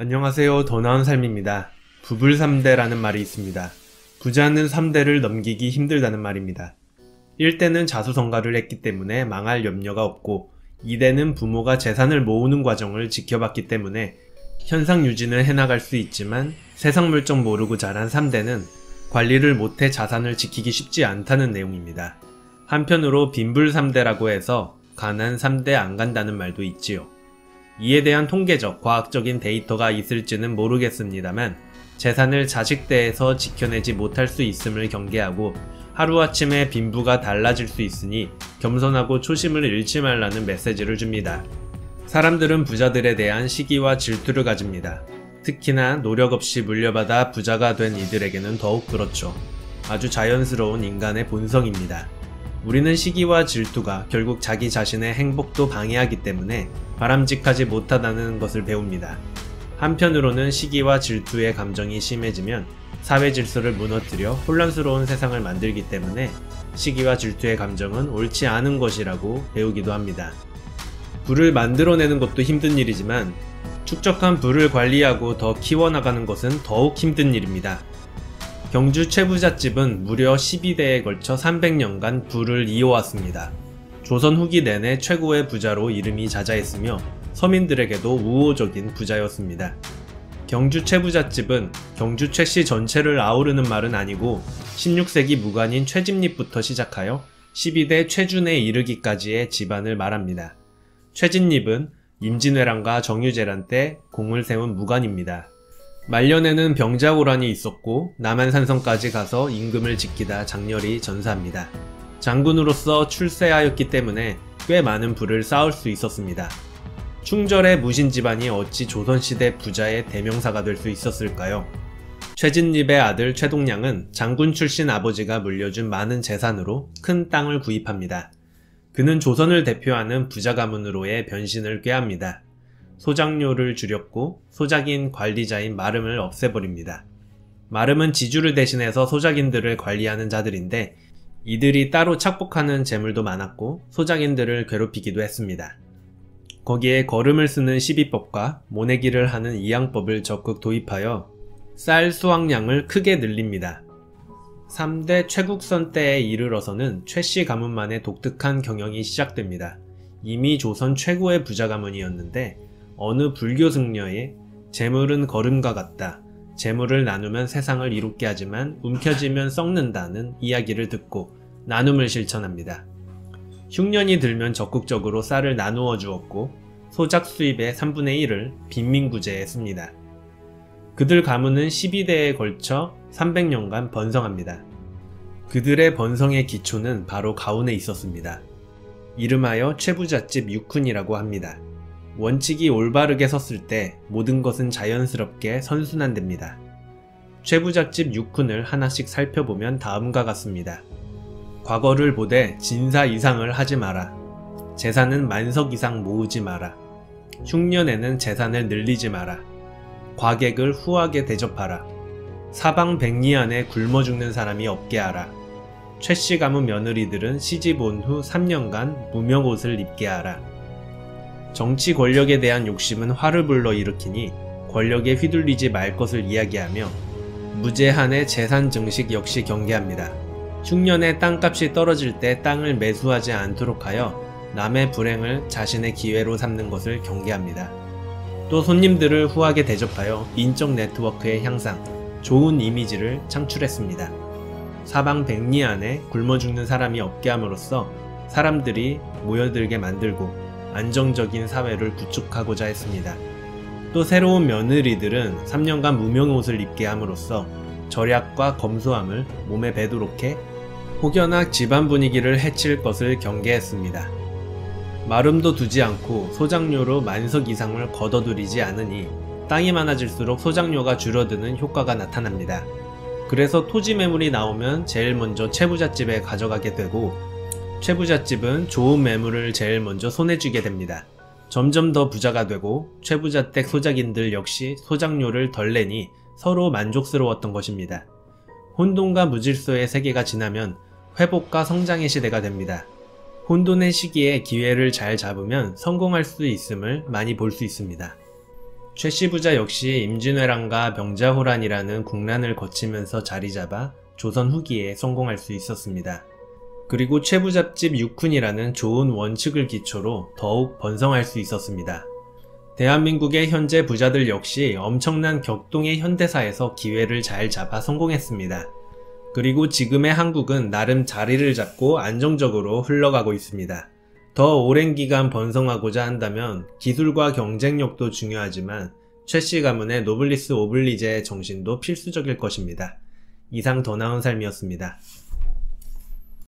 안녕하세요. 더 나은 삶입니다. 부불 3대라는 말이 있습니다. 부자는 3대를 넘기기 힘들다는 말입니다. 1대는 자수성가를 했기 때문에 망할 염려가 없고 2대는 부모가 재산을 모으는 과정을 지켜봤기 때문에 현상 유지는 해나갈 수 있지만 세상 물정 모르고 자란 3대는 관리를 못해 자산을 지키기 쉽지 않다는 내용입니다. 한편으로 빈불 3대라고 해서 가난 3대 안 간다는 말도 있지요. 이에 대한 통계적, 과학적인 데이터가 있을지는 모르겠습니다만 재산을 자식대에서 지켜내지 못할 수 있음을 경계하고 하루아침에 빈부가 달라질 수 있으니 겸손하고 초심을 잃지 말라는 메시지를 줍니다. 사람들은 부자들에 대한 시기와 질투를 가집니다. 특히나 노력 없이 물려받아 부자가 된 이들에게는 더욱 그렇죠. 아주 자연스러운 인간의 본성입니다. 우리는 시기와 질투가 결국 자기 자신의 행복도 방해하기 때문에 바람직하지 못하다는 것을 배웁니다. 한편으로는 시기와 질투의 감정이 심해지면 사회 질서를 무너뜨려 혼란스러운 세상을 만들기 때문에 시기와 질투의 감정은 옳지 않은 것이라고 배우기도 합니다. 부를 만들어내는 것도 힘든 일이지만 축적한 부를 관리하고 더 키워나가는 것은 더욱 힘든 일입니다. 경주 최부잣집은 무려 12대에 걸쳐 300년간 부를 이어왔습니다. 조선 후기 내내 최고의 부자로 이름이 자자했으며 서민들에게도 우호적인 부자였습니다. 경주 최부잣집은 경주 최씨 전체를 아우르는 말은 아니고 16세기 무관인 최진립부터 시작하여 12대 최준에 이르기까지의 집안을 말합니다. 최진립은 임진왜란과 정유재란 때 공을 세운 무관입니다. 말년에는 병자호란이 있었고 남한산성까지 가서 임금을 지키다 장렬히 전사합니다. 장군으로서 출세하였기 때문에 꽤 많은 부를 쌓을 수 있었습니다. 충절의 무신 집안이 어찌 조선시대 부자의 대명사가 될 수 있었을까요? 최진립의 아들 최동량은 장군 출신 아버지가 물려준 많은 재산으로 큰 땅을 구입합니다. 그는 조선을 대표하는 부자 가문으로의 변신을 꾀합니다. 소작료를 줄였고 소작인 관리자인 마름을 없애버립니다. 마름은 지주를 대신해서 소작인들을 관리하는 자들인데 이들이 따로 착복하는 재물도 많았고 소작인들을 괴롭히기도 했습니다. 거기에 거름을 쓰는 시비법과 모내기를 하는 이양법을 적극 도입하여 쌀 수확량을 크게 늘립니다. 3대 최국선 때에 이르러서는 최씨 가문만의 독특한 경영이 시작됩니다. 이미 조선 최고의 부자 가문이었는데 어느 불교 승려의 재물은 거름과 같다. 재물을 나누면 세상을 이롭게 하지만 움켜쥐면 썩는다는 이야기를 듣고 나눔을 실천합니다. 흉년이 들면 적극적으로 쌀을 나누어 주었고 소작 수입의 3분의 1을 빈민구제에 씁니다. 그들 가문은 12대에 걸쳐 300년간 번성합니다. 그들의 번성의 기초는 바로 가운에 있었습니다. 이름하여 최부잣집 육훈이라고 합니다. 원칙이 올바르게 섰을 때 모든 것은 자연스럽게 선순환됩니다. 최부잣집 육훈을 하나씩 살펴보면 다음과 같습니다. 과거를 보되 진사 이상을 하지 마라. 재산은 만석 이상 모으지 마라. 흉년에는 재산을 늘리지 마라. 과객을 후하게 대접하라. 사방 백리 안에 굶어 죽는 사람이 없게 하라. 최씨 가문 며느리들은 시집 온 후 3년간 무명옷을 입게 하라. 정치 권력에 대한 욕심은 화를 불러 일으키니 권력에 휘둘리지 말 것을 이야기하며 무제한의 재산 증식 역시 경계합니다. 흉년에 땅값이 떨어질 때 땅을 매수하지 않도록 하여 남의 불행을 자신의 기회로 삼는 것을 경계합니다. 또 손님들을 후하게 대접하여 인적 네트워크의 향상, 좋은 이미지를 창출했습니다. 사방 백리 안에 굶어 죽는 사람이 없게 함으로써 사람들이 모여들게 만들고 안정적인 사회를 구축하고자 했습니다. 또 새로운 며느리들은 3년간 무명옷을 입게 함으로써 절약과 검소함을 몸에 배도록 해 혹여나 집안 분위기를 해칠 것을 경계했습니다. 마름도 두지 않고 소작료로 만석 이상을 걷어들이지 않으니 땅이 많아질수록 소작료가 줄어드는 효과가 나타납니다. 그래서 토지 매물이 나오면 제일 먼저 최부잣집에 가져가게 되고 최부잣집은 좋은 매물을 제일 먼저 손에 쥐게 됩니다. 점점 더 부자가 되고 최부잣댁 소작인들 역시 소작료를 덜 내니 서로 만족스러웠던 것입니다. 혼돈과 무질서의 세계가 지나면 회복과 성장의 시대가 됩니다. 혼돈의 시기에 기회를 잘 잡으면 성공할 수 있음을 많이 볼 수 있습니다. 최씨 부자 역시 임진왜란과 병자호란이라는 국난을 거치면서 자리잡아 조선 후기에 성공할 수 있었습니다. 그리고 최부잣집 육훈이라는 좋은 원칙을 기초로 더욱 번성할 수 있었습니다. 대한민국의 현재 부자들 역시 엄청난 격동의 현대사에서 기회를 잘 잡아 성공했습니다. 그리고 지금의 한국은 나름 자리를 잡고 안정적으로 흘러가고 있습니다. 더 오랜 기간 번성하고자 한다면 기술과 경쟁력도 중요하지만 최씨 가문의 노블리스 오블리제의 정신도 필수적일 것입니다. 이상 더 나은 삶이었습니다.